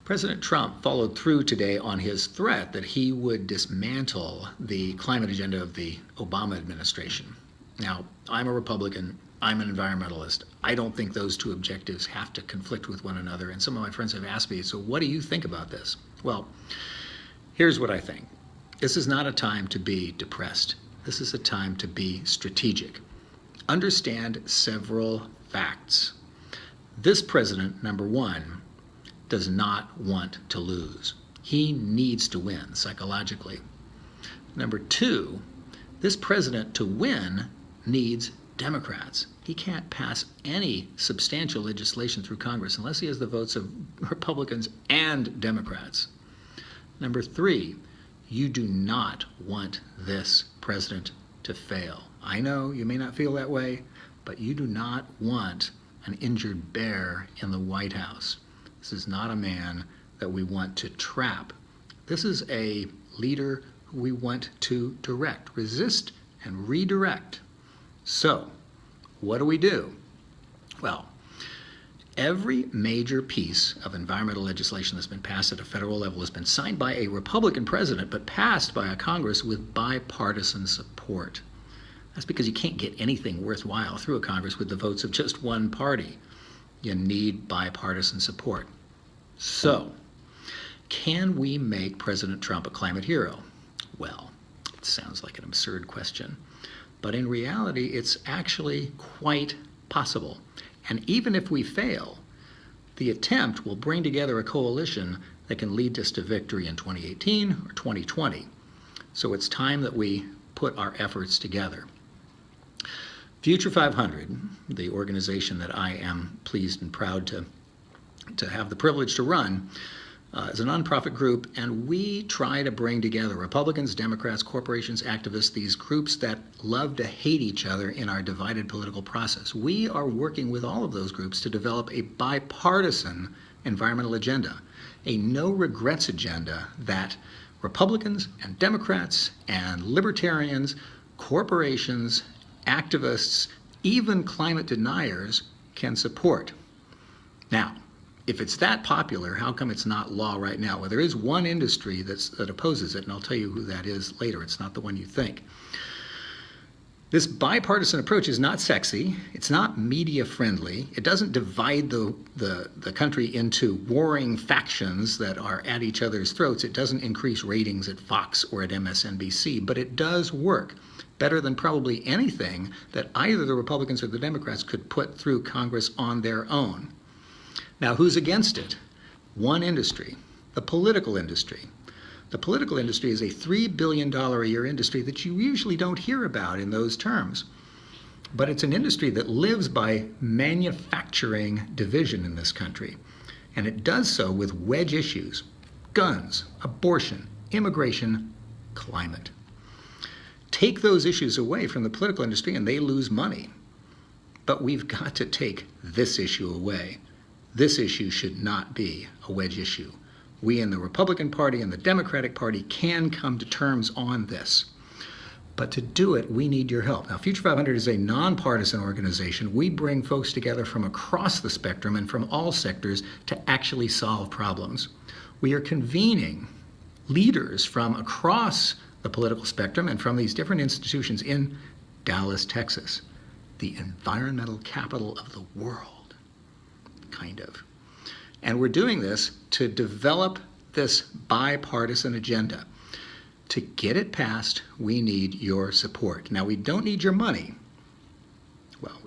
President Trump followed through today on his threat that he would dismantle the climate agenda of the Obama administration. Now, I'm a Republican. I'm an environmentalist. I don't think those two objectives have to conflict with one another. And some of my friends have asked me, so what do you think about this? Well, here's what I think. This is not a time to be depressed. This is a time to be strategic. Understand several facts. This president, number one, does not want to lose. He needs to win psychologically. Number two, this president to win needs Democrats. He can't pass any substantial legislation through Congress unless he has the votes of Republicans and Democrats. Number three, you do not want this president to fail. I know you may not feel that way, but you do not want an injured bear in the White House. This is not a man that we want to trap. This is a leader who we want to direct, resist, and redirect. So, what do? Well, every major piece of environmental legislation that's been passed at a federal level has been signed by a Republican president, but passed by a Congress with bipartisan support. That's because you can't get anything worthwhile through a Congress with the votes of just one party. You need bipartisan support. So, can we make President Trump a climate hero? Well, it sounds like an absurd question, but in reality, it's actually quite possible. And even if we fail, the attempt will bring together a coalition that can lead us to victory in 2018 or 2020. So it's time that we put our efforts together. Future 500, the organization that I am pleased and proud to have the privilege to run, is a nonprofit group, and we try to bring together Republicans, Democrats, corporations, activists, these groups that love to hate each other in our divided political process. We are working with all of those groups to develop a bipartisan environmental agenda, a no-regrets agenda that Republicans and Democrats and libertarians, corporations, activists, even climate deniers can support. Now, if it's that popular, how come it's not law right now? Well, there is one industry that opposes it, and I'll tell you who that is later. It's not the one you think. This bipartisan approach is not sexy. It's not media friendly. It doesn't divide the country into warring factions that are at each other's throats. It doesn't increase ratings at Fox or at MSNBC, but it does work better than probably anything that either the Republicans or the Democrats could put through Congress on their own. Now, who's against it? One industry, the political industry. The political industry is a $3 billion a year industry that you usually don't hear about in those terms. But it's an industry that lives by manufacturing division in this country. And it does so with wedge issues: guns, abortion, immigration, climate. Take those issues away from the political industry and they lose money. But we've got to take this issue away. This issue should not be a wedge issue. We in the Republican Party and the Democratic Party can come to terms on this. But to do it, we need your help. Now, Future 500 is a nonpartisan organization. We bring folks together from across the spectrum and from all sectors to actually solve problems. We are convening leaders from across the political spectrum and from these different institutions in Dallas, Texas, the environmental capital of the world. Kind of. And we're doing this to develop this bipartisan agenda. To get it passed, we need your support. Now, we don't need your money. Well,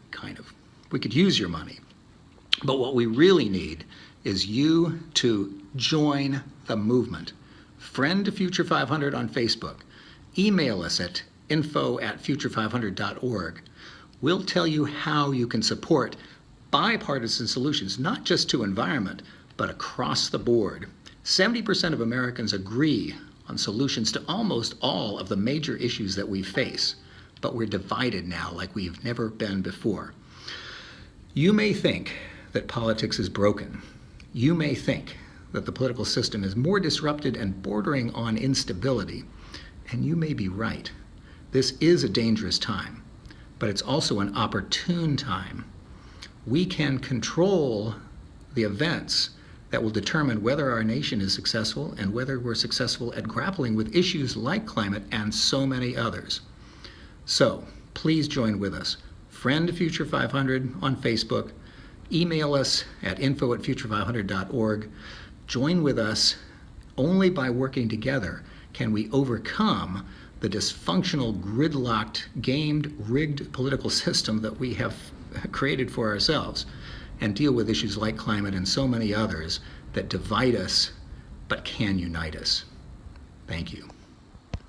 we could use your money. But what we really need is you to join the movement. Friend Future 500 on Facebook. Email us at info@future500.org. We'll tell you how you can support bipartisan solutions, not just to environment, but across the board. 70% of Americans agree on solutions to almost all of the major issues that we face, but we're divided now like we've never been before. You may think that politics is broken. You may think that the political system is more disrupted and bordering on instability, and you may be right. This is a dangerous time, but it's also an opportune time. We can control the events that will determine whether our nation is successful and whether we're successful at grappling with issues like climate and so many others. So please join with us. Friend Future 500 on Facebook. Email us at info@future500.org. Join with us. Only by working together can we overcome the dysfunctional, gridlocked, gamed, rigged political system that we have created for ourselves and deal with issues like climate and so many others that divide us but can unite us. Thank you.